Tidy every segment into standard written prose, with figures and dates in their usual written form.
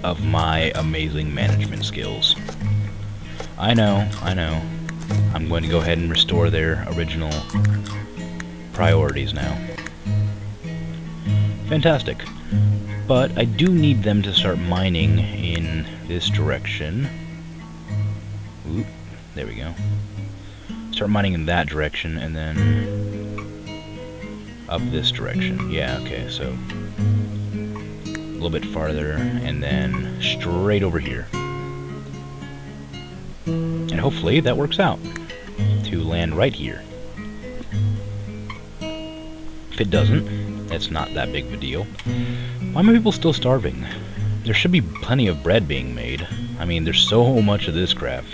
of my amazing management skills. I know. I'm going to go ahead and restore their original priorities now. Fantastic. But I do need them to start mining in this direction. Oop, there we go. Start mining in that direction, and then up this direction. Yeah, okay, so a little bit farther, and then straight over here. And hopefully that works out to land right here. If it doesn't, that's not that big of a deal. Why are people still starving? There should be plenty of bread being made. I mean, there's so much of this crap.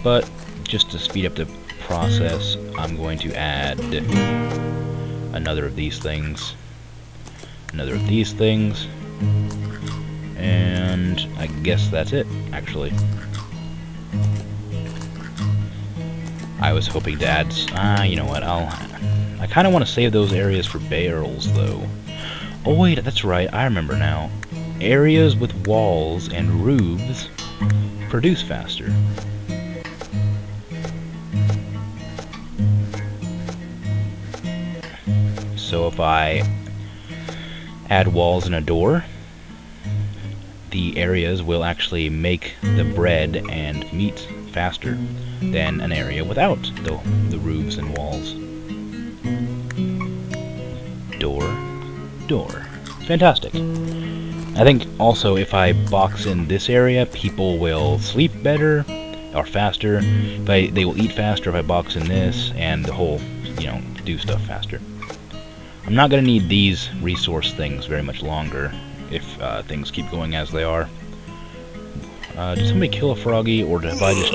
But just to speed up the process, I'm going to add another of these things, another of these things, and I guess that's it, actually. I was hoping to add, you know what, I kind of want to save those areas for barrels, though. Oh wait, that's right, I remember now. Areas with walls and roofs produce faster. So if I add walls and a door, the areas will actually make the bread and meat faster than an area without the roofs and walls. Door. Fantastic. I think also if I box in this area, people will sleep better or faster. They will eat faster if I box in this, and the whole, do stuff faster. I'm not going to need these resource things very much longer if things keep going as they are. Did somebody kill a froggy, or did I just...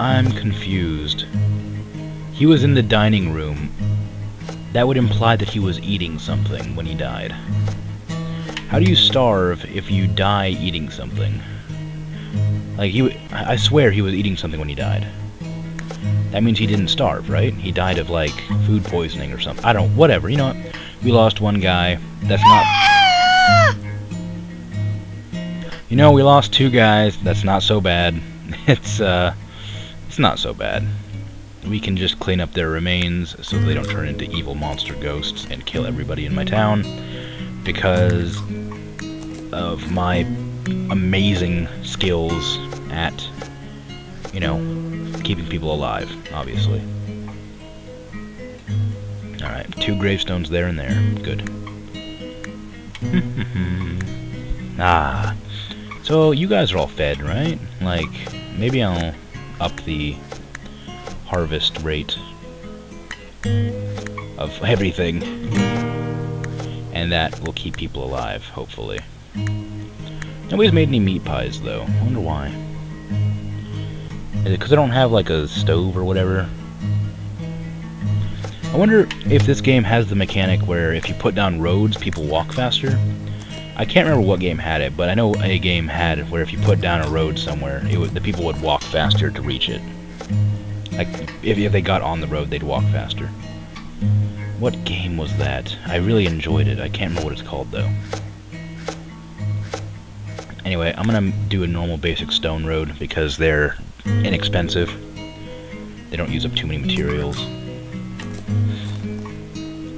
I'm confused. He was in the dining room. That would imply that he was eating something when he died. How do you starve if you die eating something? Like, I swear he was eating something when he died. That means he didn't starve, right? He died of, like, food poisoning or something. I don't... Whatever, you know what? We lost one guy. That's not... we lost two guys. That's not so bad. It's not so bad. We can just clean up their remains so they don't turn into evil monster ghosts and kill everybody in my town because of my amazing skills at, keeping people alive, obviously. Alright, 2 gravestones there and there. Good. So you guys are all fed, right? Like, maybe I'll up the harvest rate of everything, and that will keep people alive, hopefully. Nobody's made any meat pies, though. I wonder why. Is it because I don't have, like, a stove or whatever? I wonder if this game has the mechanic where if you put down roads, people walk faster. I can't remember what game had it, but I know a game had it where if you put down a road somewhere, the people would walk faster to reach it. Like, if they got on the road, they'd walk faster. What game was that? I really enjoyed it. I can't remember what it's called, though. Anyway, I'm gonna do a normal basic stone road because they're inexpensive. They don't use up too many materials.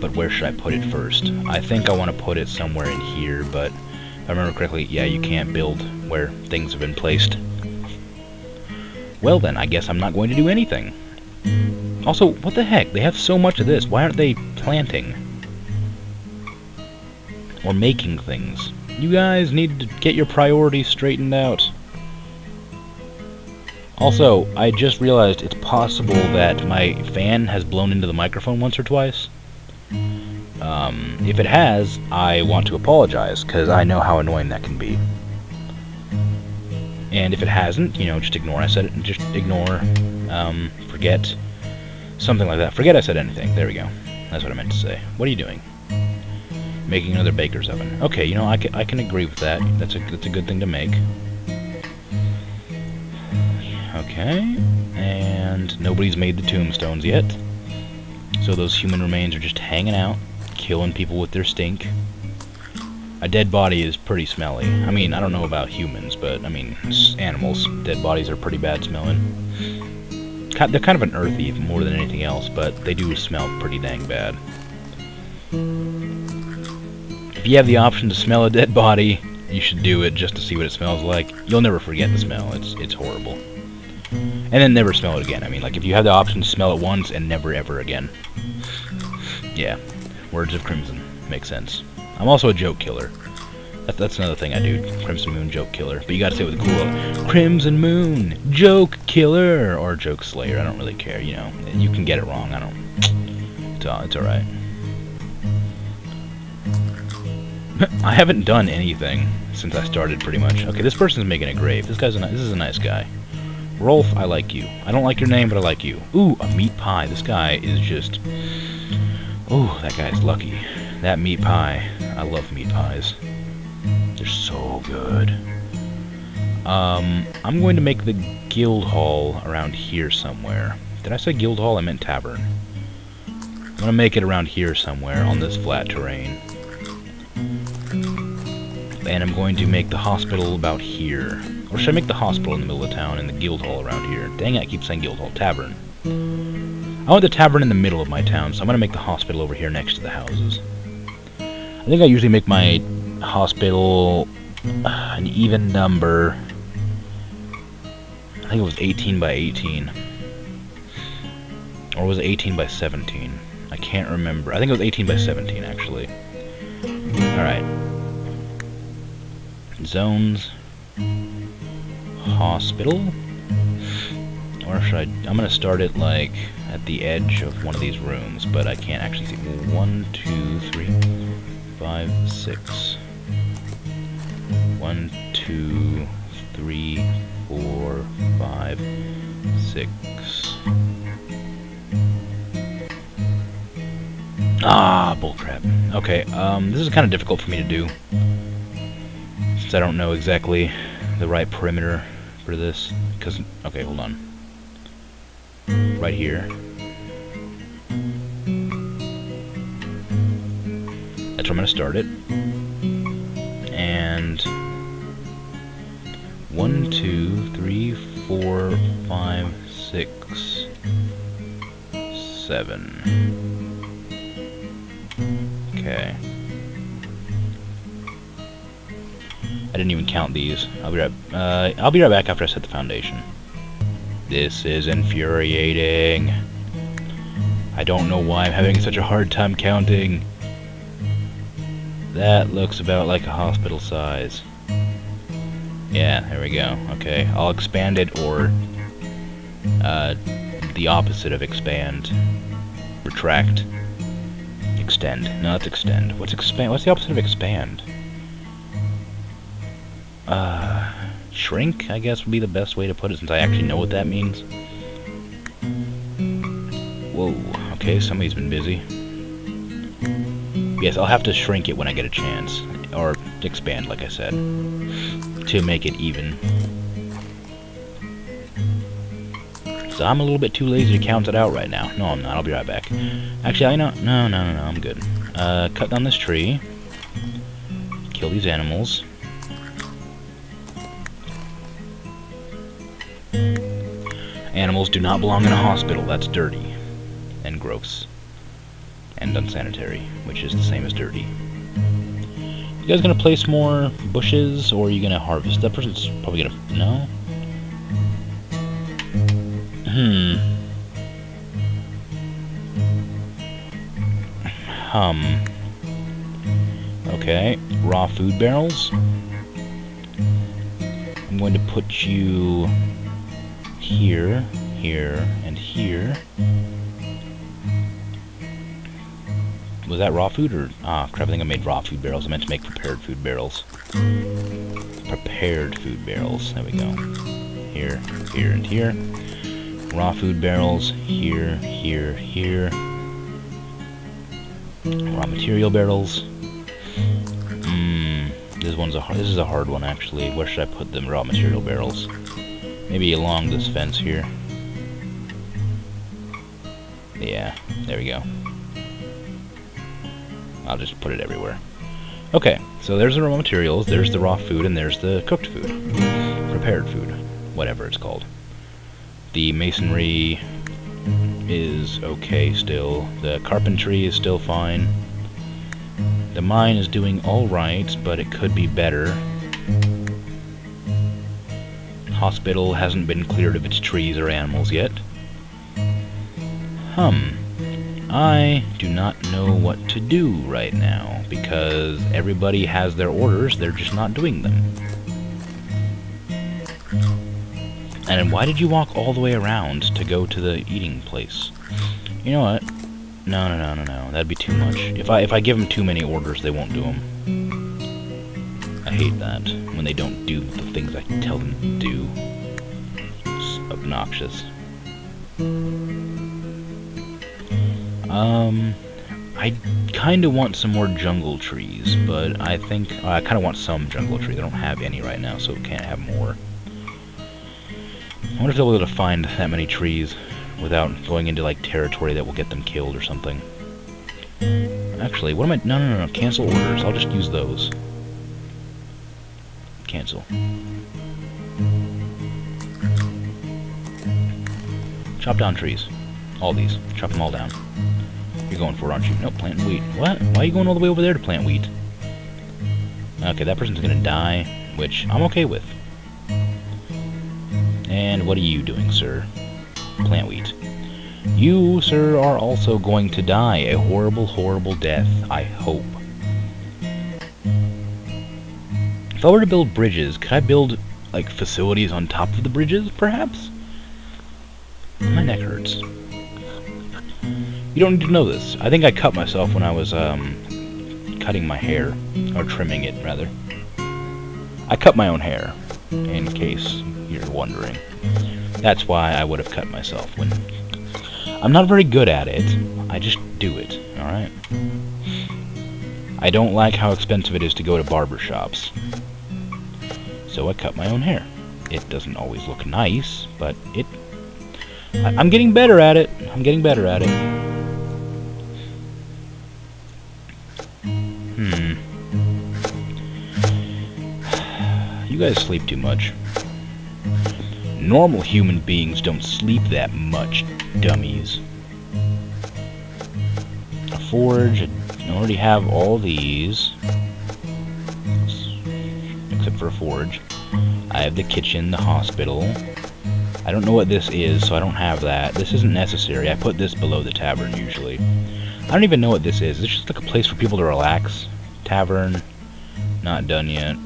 But where should I put it first? I think I want to put it somewhere in here, but if I remember correctly, yeah, you can't build where things have been placed. Well then, I guess I'm not going to do anything. Also, what the heck? They have so much of this. Why aren't they planting? Or making things? You guys need to get your priorities straightened out. Also, I just realized it's possible that my fan has blown into the microphone once or twice. If it has, I want to apologize, because I know how annoying that can be. And if it hasn't, just ignore I said it, and just ignore, forget, something like that. Forget I said anything. There we go. That's what I meant to say. What are you doing? Making another baker's oven. Okay, I can agree with that. That's a good thing to make. Okay, and nobody's made the tombstones yet. So So those human remains are just hanging out, killing people with their stink. A dead body is pretty smelly. I mean, I don't know about humans, but, I mean, animals. Dead bodies are pretty bad smelling. They're kind of an earthy more than anything else, but they do smell pretty dang bad. If you have the option to smell a dead body, you should do it just to see what it smells like. You'll never forget the smell. It's horrible. And then never smell it again. I mean, like, if you have the option to smell it once and never ever again. Yeah. Words of Crimson. Makes sense. I'm also a joke killer. That's another thing I do. Crimson Moon joke killer. But you gotta say it with a cool Crimson Moon joke killer or joke slayer. I don't really care, you know. You can get it wrong. I don't. It's alright. I haven't done anything since I started, pretty much. Okay, this person's making a grave. This is a nice guy. Rolf, I like you. I don't like your name, but I like you. Ooh, a meat pie. This guy is just... Ooh, that guy's lucky. That meat pie. I love meat pies. They're so good. I'm going to make the guild hall around here somewhere. Did I say guild hall? I meant tavern. I'm going to make it around here somewhere on this flat terrain. And I'm going to make the hospital about here. Or should I make the hospital in the middle of town and the guild hall around here? Dang it, I keep saying guild hall. Tavern. I want the tavern in the middle of my town, so I'm going to make the hospital over here next to the houses. I think I usually make my hospital an even number. I think it was 18 by 18. Or was it 18 by 17? I can't remember. I think it was 18 by 17, actually. Alright. Zones. Hospital. Or should I... I'm going to start it, like, at the edge of one of these rooms, but I can't actually see. 1, 2, 3, 5, 6. 1, 2, 3, 4, 5, 6. Ah, bullcrap. Okay, this is kind of difficult for me to do, since I don't know exactly the right perimeter for this. Because, okay, hold on. Right here. That's where I'm going to start it. And 1, 2, 3, 4, 5, 6, 7. Okay. I didn't even count these. I'll be right back after I set the foundation. This is infuriating. I don't know why I'm having such a hard time counting. That looks about like a hospital size. Yeah, there we go. Okay, I'll expand it, or the opposite of expand. Retract. Extend. No, that's extend. What's expand? What's the opposite of expand? Shrink, I guess, would be the best way to put it, since I actually know what that means. Whoa. Okay, somebody's been busy. Yes, I'll have to shrink it when I get a chance. Or expand, like I said. To make it even. So I'm a little bit too lazy to count it out right now. No, I'm not. I'll be right back. Actually, I know... No, I'm good. Cut down this tree. Kill these animals. Animals do not belong in a hospital. That's dirty. And gross. And unsanitary, which is the same as dirty. You guys gonna place more bushes, or are you gonna harvest? That person's probably gonna... No? Okay, raw food barrels. I'm going to put you here, here, and here. Was that raw food, or... Ah, crap, I think I made raw food barrels. I meant to make prepared food barrels. Prepared food barrels. There we go. Here, here, and here. Raw food barrels. Here, here, here. Raw material barrels. This is a hard one, actually. Where should I put the raw material barrels? Maybe along this fence here. Yeah, there we go. I'll just put it everywhere. Okay, so there's the raw materials, there's the raw food, and there's the cooked food. Prepared food. Whatever it's called. The masonry is okay still. The carpentry is still fine. The mine is doing alright, but it could be better. Hospital hasn't been cleared of its trees or animals yet. I do not know what to do right now, because everybody has their orders, they're just not doing them. And why did you walk all the way around to go to the eating place? You know what? No, that'd be too much. If I give them too many orders, they won't do them. I hate that, when they don't do the things I tell them to do. It's obnoxious. I kind of want some more jungle trees, but I think I kind of want some jungle trees. I don't have any right now, so we can't have more. I wonder if they'll be able to find that many trees without going into like territory that will get them killed or something. Actually, what am I? No. Cancel orders. I'll just use those. Cancel. Chop down trees. All these. Chop them all down. You're going for it, aren't you? Nope, planting wheat. What? Why are you going all the way over there to plant wheat? Okay, that person's gonna die, which I'm okay with. And what are you doing, sir? Plant wheat. You, sir, are also going to die a horrible, horrible death, I hope. If I were to build bridges, could I build, like, facilities on top of the bridges, perhaps? My neck hurts. You don't need to know this. I think I cut myself when I was, cutting my hair. Or trimming it, rather. I cut my own hair, in case you're wondering. That's why I would have cut myself. When I'm not very good at it, I just do it, alright? I don't like how expensive it is to go to barber shops. So I cut my own hair. It doesn't always look nice, but I'm getting better at it. I'm getting better at it. You guys sleep too much. Normal human beings don't sleep that much, dummies. A forge, I already have all these. Except for a forge. I have the kitchen, the hospital. I don't know what this is, so I don't have that. This isn't necessary. I put this below the tavern, usually. I don't even know what this is. It's just like a place for people to relax. Tavern, not done yet.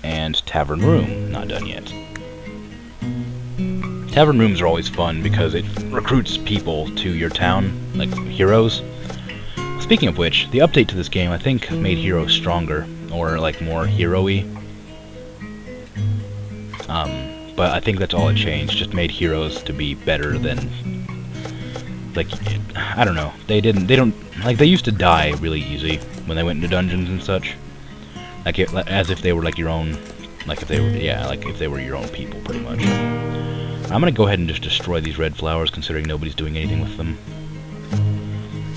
And tavern room, not done yet. Tavern rooms are always fun because it recruits people to your town, like heroes. Speaking of which, the update to this game I think made heroes stronger, or like more hero-y. But I think that's all it changed, just made heroes to be better than, like, I don't know, they used to die really easy when they went into dungeons and such. Like, as if they were like your own, like if they were, yeah, like if they were your own people, pretty much. I'm gonna go ahead and just destroy these red flowers, considering nobody's doing anything with them.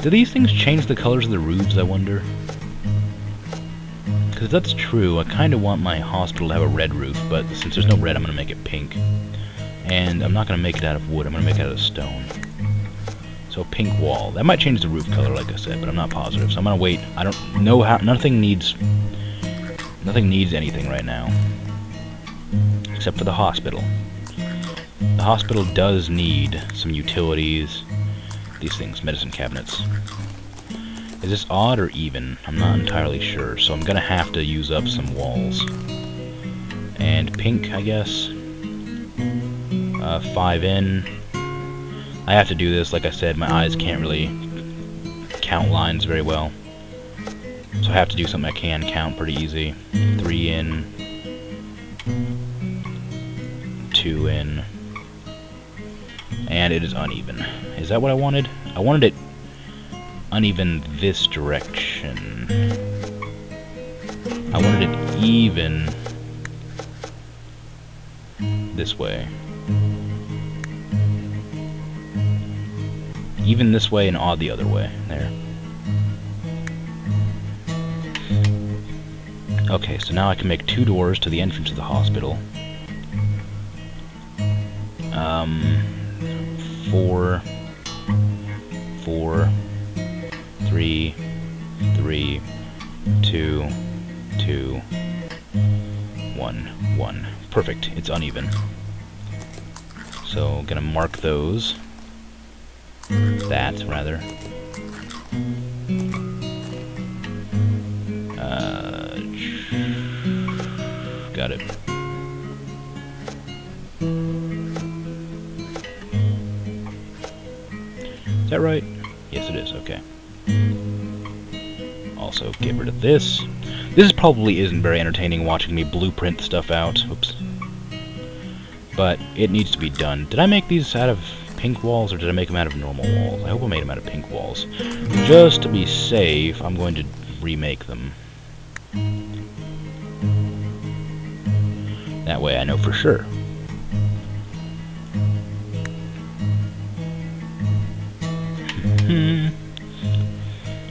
Do these things change the colors of the roofs, I wonder? Because if that's true, I kind of want my hospital to have a red roof, but since there's no red, I'm gonna make it pink. And I'm not gonna make it out of wood, I'm gonna make it out of stone. So pink wall. That might change the roof color, like I said, but I'm not positive, so I'm gonna wait. I don't know how, nothing needs anything right now. Except for the hospital. The hospital does need some utilities. These things, medicine cabinets. Is this odd or even? I'm not entirely sure, so I'm gonna have to use up some walls. And pink, I guess. 5 in. I have to do this, like I said, my eyes can't really count lines very well. So I have to do something I can count pretty easy. 3 in. 2 in. And it is uneven. Is that what I wanted? I wanted it uneven this direction. I wanted it even this way. Even this way and odd the other way. There. Okay, so now I can make 2 doors to the entrance of the hospital. 4, 4, 3, 3, 2, 2, 1, 1. Perfect. It's uneven. So, gonna mark those. That, rather. Got it. Is that right? Yes, it is. Okay. Also, get rid of this. This probably isn't very entertaining watching me blueprint stuff out. Oops. But it needs to be done. Did I make these out of pink walls, or did I make them out of normal walls? I hope I made them out of pink walls. Just to be safe, I'm going to remake them. That way I know for sure.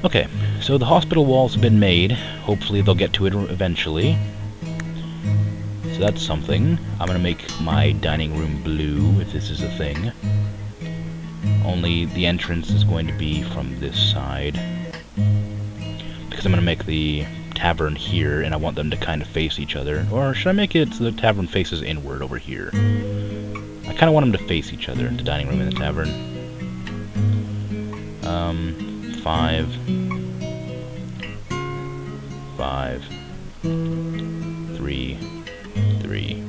Okay, so the hospital walls have been made. Hopefully they'll get to it eventually. So that's something. I'm gonna make my dining room blue, if this is a thing. Only the entrance is going to be from this side. Because I'm gonna make the tavern here, and I want them to kind of face each other. Or should I make it so the tavern faces inward over here? I kind of want them to face each other, the dining room and the tavern. 5, 5, 3, 3.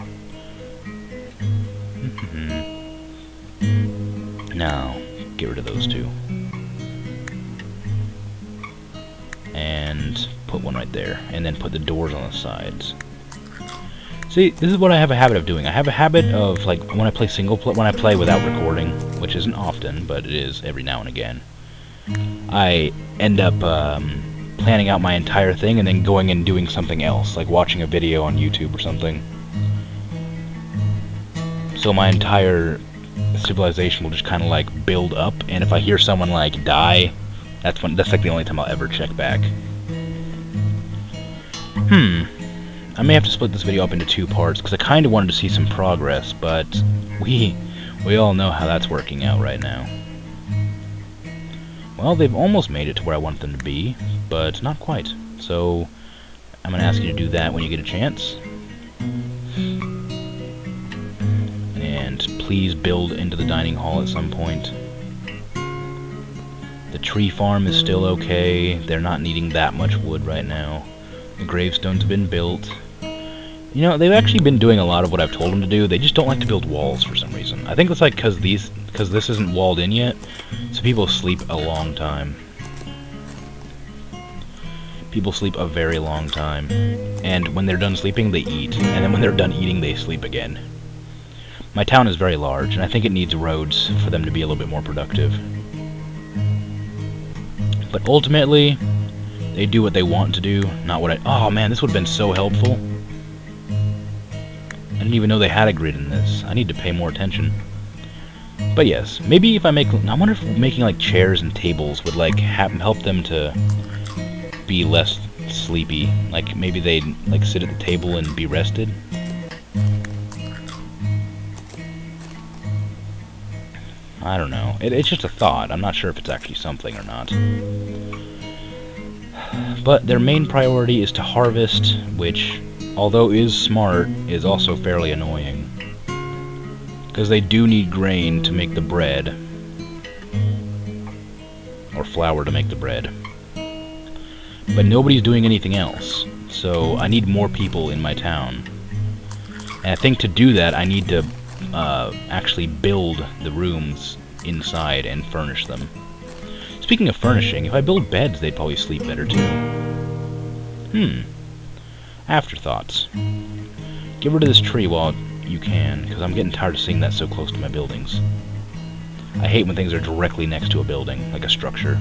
Now, get rid of those 2. And put one right there, and then put the doors on the sides. See, this is what I have a habit of doing. I have a habit of, like, when I play when I play without recording, which isn't often, but it is every now and again, I end up planning out my entire thing and then going and doing something else, like watching a video on YouTube or something. So my entire civilization will just kind of like build up, and if I hear someone like die, that's like the only time I'll ever check back. I may have to split this video up into 2 parts, because I kind of wanted to see some progress, but we all know how that's working out right now. Well, they've almost made it to where I want them to be, but not quite. So, I'm going to ask you to do that when you get a chance. And please build into the dining hall at some point. The tree farm is still okay. They're not needing that much wood right now. The gravestone's been built. You know, they've actually been doing a lot of what I've told them to do. They just don't like to build walls for some reason. I think it's like because this isn't walled in yet, so people sleep a long time. People sleep a very long time. And when they're done sleeping, they eat. And then when they're done eating, they sleep again. My town is very large, and I think it needs roads for them to be a little bit more productive. But ultimately, they do what they want to do, not what I... Oh man, this would have been so helpful. I didn't even know they had a grid in this. I need to pay more attention. But yes, maybe if I make... I wonder if making like chairs and tables would like help them to be less sleepy. Like maybe they'd like sit at the table and be rested. I don't know. It's just a thought. I'm not sure if it's actually something or not. But their main priority is to harvest, which, although is smart, is also fairly annoying. Because they do need grain to make the bread. Or flour to make the bread. But nobody's doing anything else. So I need more people in my town. And I think to do that, I need to actually build the rooms inside and furnish them. Speaking of furnishing, if I build beds, they'd probably sleep better too. Afterthoughts. Get rid of this tree while you can, because I'm getting tired of seeing that so close to my buildings. I hate when things are directly next to a building, like a structure.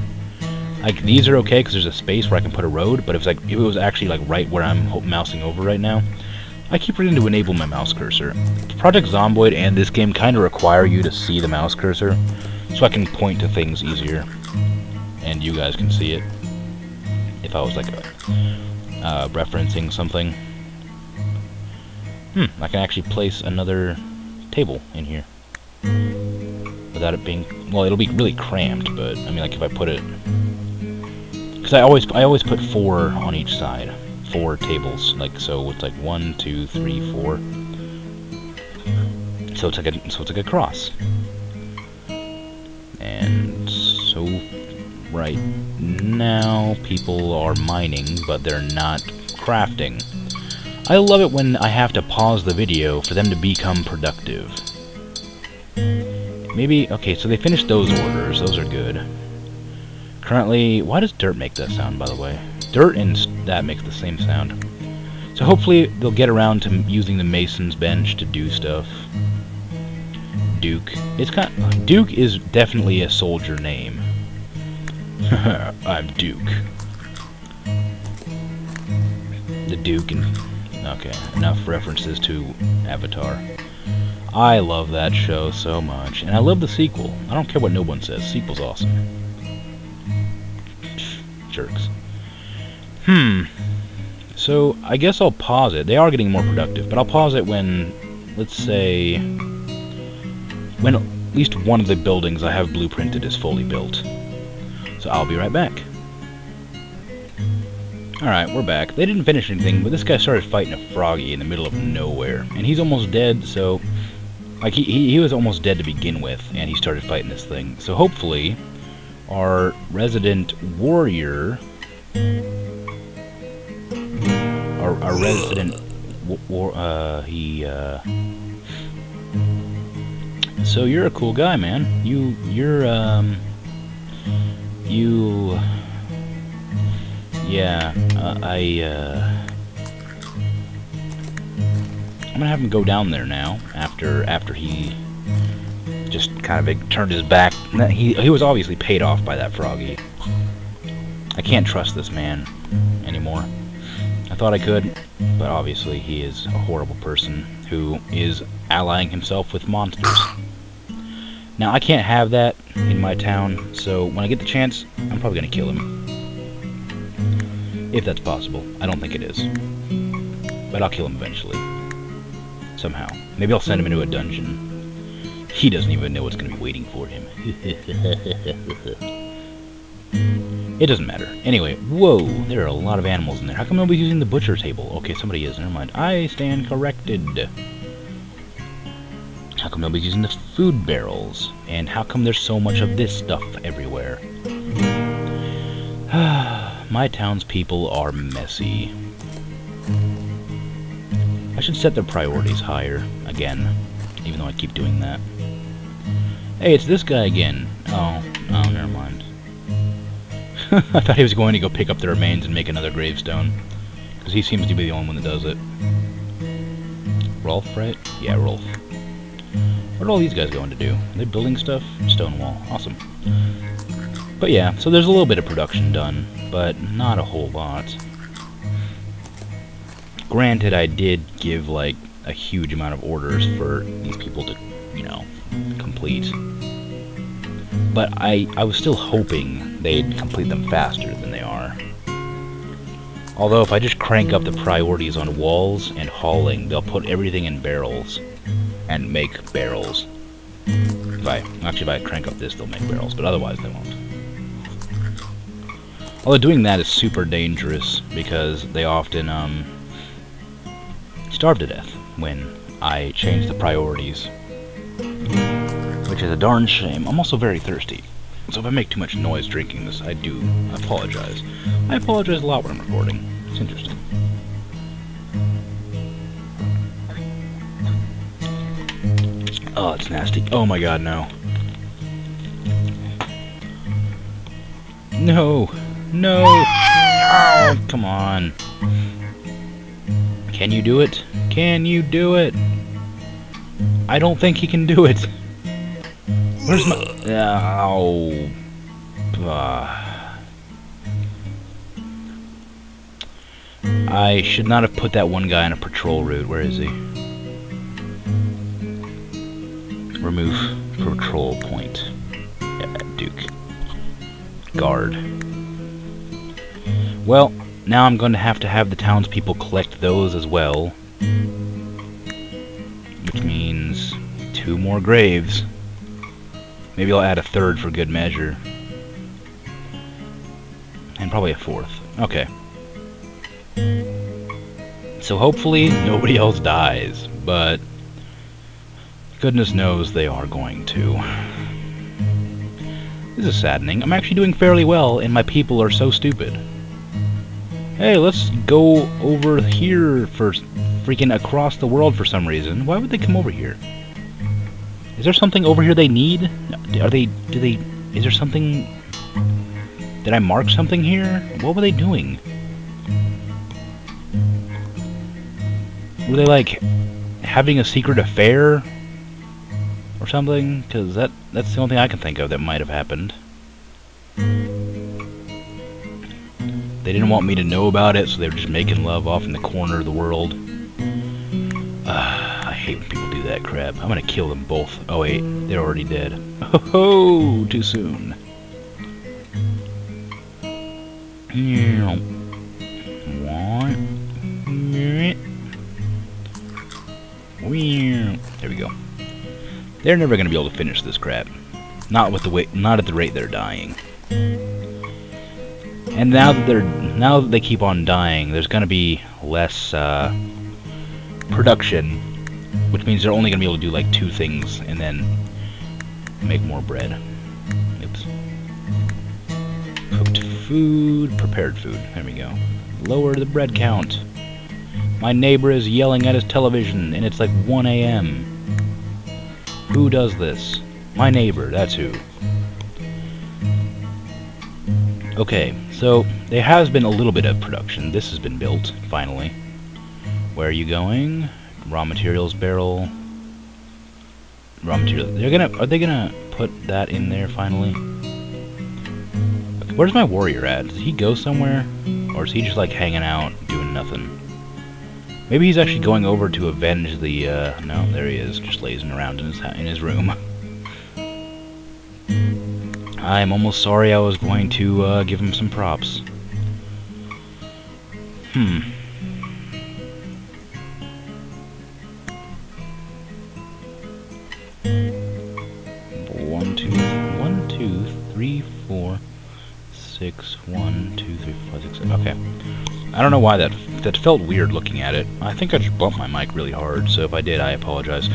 Like, these are okay because there's a space where I can put a road, but if it was actually like right where I'm mousing over right now, I keep forgetting to enable my mouse cursor. Project Zomboid and this game kind of require you to see the mouse cursor, so I can point to things easier. And you guys can see it. If I was like referencing something. I can actually place another table in here without it being, well, it'll be really cramped, but I mean, like if I put it, because I always put 4 on each side, 4 tables, like, so it's like 1, 2, 3, 4. So it's like a cross. And so right now people are mining, but they're not crafting. I love it when I have to pause the video for them to become productive. Maybe, okay, so they finished those orders, those are good. Currently, why does dirt make that sound, by the way? Dirt and that makes the same sound. So hopefully they'll get around to using the mason's bench to do stuff. Duke. Duke is definitely a soldier name. I'm Duke. The Duke and... okay, enough references to Avatar. I love that show so much, and I love the sequel. I don't care what no one says. Sequel's awesome. Jerks. So, I guess I'll pause it. They are getting more productive, but I'll pause it when, let's say, when at least one of the buildings I have blueprinted is fully built. So I'll be right back. Alright, we're back. They didn't finish anything, but this guy started fighting a froggy in the middle of nowhere. And he's almost dead, so... like, he was almost dead to begin with, and he started fighting this thing. So hopefully, our resident warrior... our resident... So you're a cool guy, man. Yeah, I'm gonna have him go down there now, after he just kind of turned his back. He was obviously paid off by that froggy. I can't trust this man anymore. I thought I could, but obviously he is a horrible person who is allying himself with monsters. Now, I can't have that in my town, so when I get the chance, I'm probably gonna kill him. If that's possible. I don't think it is. But I'll kill him eventually. Somehow. Maybe I'll send him into a dungeon. He doesn't even know what's going to be waiting for him. It doesn't matter. Anyway, whoa, there are a lot of animals in there. How come nobody's using the butcher table? Okay, somebody is. Never mind. I stand corrected. How come nobody's using the food barrels? And how come there's so much of this stuff everywhere? My townspeople are messy. I should set their priorities higher, again, even though I keep doing that. Hey, it's this guy again. Oh, never mind. I thought he was going to go pick up the remains and make another gravestone, because he seems to be the only one that does it. Rolf, right? Yeah, Rolf. What are all these guys going to do? Are they building stuff? Stone wall. Awesome. But yeah, so there's a little bit of production done, but not a whole lot. Granted, I did give, like, a huge amount of orders for these people to, you know, complete. But I was still hoping they'd complete them faster than they are. Although, if I just crank up the priorities on walls and hauling, they'll put everything in barrels and make barrels. If I crank up this, they'll make barrels, but otherwise they won't. Although doing that is super dangerous, because they often, starve to death when I change the priorities. Which is a darn shame. I'm also very thirsty. So if I make too much noise drinking this, I apologize. I apologize a lot when I'm recording. It's interesting. Oh, it's nasty. Oh my god, no. No! No! Oh, come on. Can you do it? Can you do it? I don't think he can do it. Where's my... Ow. I should not have put that one guy on a patrol route. Where is he? Remove patrol point. Yeah, Duke. Guard. Well, now I'm going to have the townspeople collect those as well. Which means 2 more graves. Maybe I'll add a 3rd for good measure. And probably a 4th. Okay. So hopefully nobody else dies, but goodness knows they are going to. This is saddening. I'm actually doing fairly well, and my people are so stupid. Hey, let's go over here for freaking across the world for some reason. Why would they come over here? Is there something over here they need? Is there something... Did I mark something here? What were they doing? Were they, like, having a secret affair? Or something? Because that's the only thing I can think of that might have happened. They didn't want me to know about it, so they were just making love off in the corner of the world. I hate when people do that crap. I'm gonna kill them both. Oh wait, they're already dead. Oh, too soon. There we go. They're never gonna be able to finish this crap. Not at the rate they're dying. And now that they keep on dying, there's gonna be less production, which means they're only gonna be able to do like 2 things and then make more bread. Oops. Cooked food, prepared food. There we go. Lower the bread count. My neighbor is yelling at his television, and it's like 1 AM. Who does this? My neighbor, that's who. Okay, so there has been a little bit of production. This has been built, finally. Where are you going? Raw materials barrel. Raw material. Are they gonna put that in there finally? Okay, where's my warrior at? Does he go somewhere? Or is he just like hanging out, doing nothing? Maybe he's actually going over to avenge the, no, there he is, just lazing around in his room. I'm almost sorry I was going to, give him some props. 1, 2, 3, 4, 6, 1, 2, 3, 4, 6, 7. Okay. I don't know why that felt weird looking at it. I think I just bumped my mic really hard, so if I did, I apologize.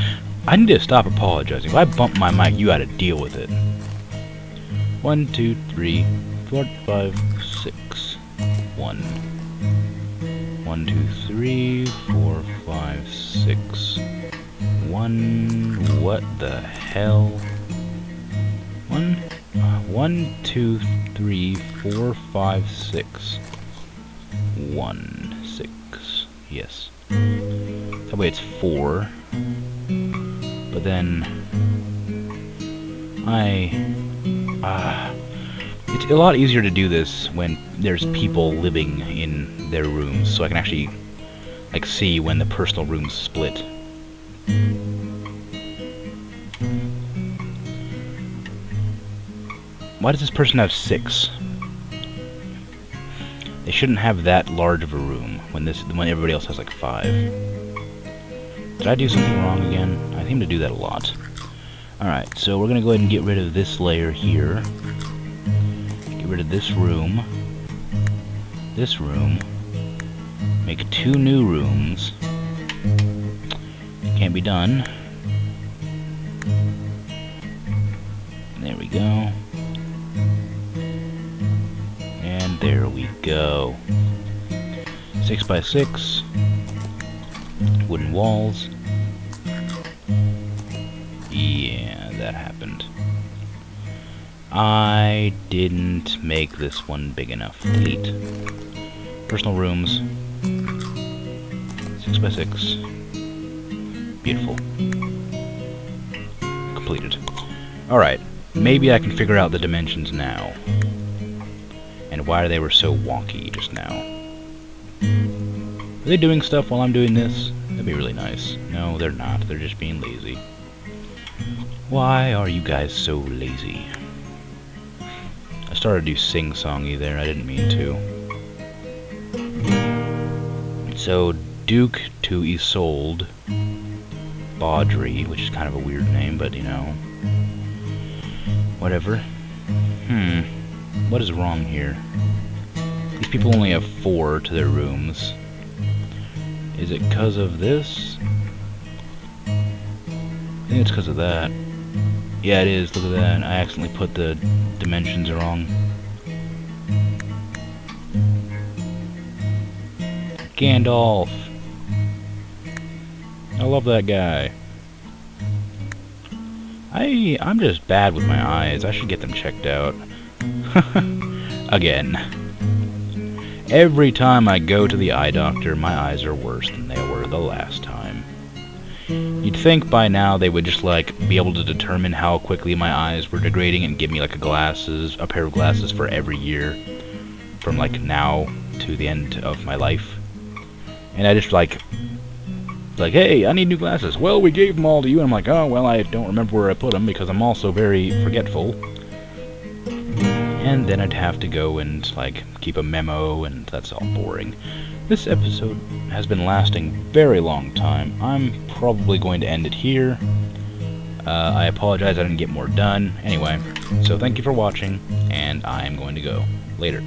I need to stop apologizing. If I bump my mic, you gotta deal with it. 1, 2, 3, 4, 5, 6, 1. 1, 2, 3, 4, 5, 6, 1. What the hell? 1, 2, 3, 4, 5, 6. 1, 6. Yes. That way it's 4. But then it's a lot easier to do this when there's people living in their rooms, so I can actually like see when the personal rooms split. Why does this person have 6? They shouldn't have that large of a room when everybody else has like 5. Did I do something wrong again? I seem to do that a lot. Alright, so we're gonna go ahead and get rid of this layer here. Get rid of this room. This room. Make 2 new rooms. Can't be done. There we go. And there we go. 6 by 6. Wooden walls. Yeah, that happened. I didn't make this one big enough. Delete. Personal rooms. 6 by 6. Beautiful. Completed. Alright, maybe I can figure out the dimensions now. And why they were so wonky just now. Are they doing stuff while I'm doing this? That'd be really nice. No, they're not. They're just being lazy. Why are you guys so lazy? I started to do sing-songy there. I didn't mean to. So, Duke to Isolde Baudry, which is kind of a weird name, but you know, whatever. What is wrong here? These people only have 4 to their rooms. Is it because of this? I think it's because of that. Yeah, it is. Look at that. I accidentally put the dimensions wrong. Gandalf. I love that guy. I'm just bad with my eyes. I should get them checked out. Again. Every time I go to the eye doctor, my eyes are worse than they were the last time. You'd think by now they would just, like, be able to determine how quickly my eyes were degrading and give me, like, a pair of glasses for every year. From, like, now to the end of my life. And I just, like, hey, I need new glasses. Well, we gave them all to you. And I'm like, oh, well, I don't remember where I put them because I'm also very forgetful. And then I'd have to go and, like, keep a memo, and that's all boring. This episode has been lasting a very long time. I'm probably going to end it here. I apologize I didn't get more done. Anyway, so thank you for watching, and I'm going to go. Later.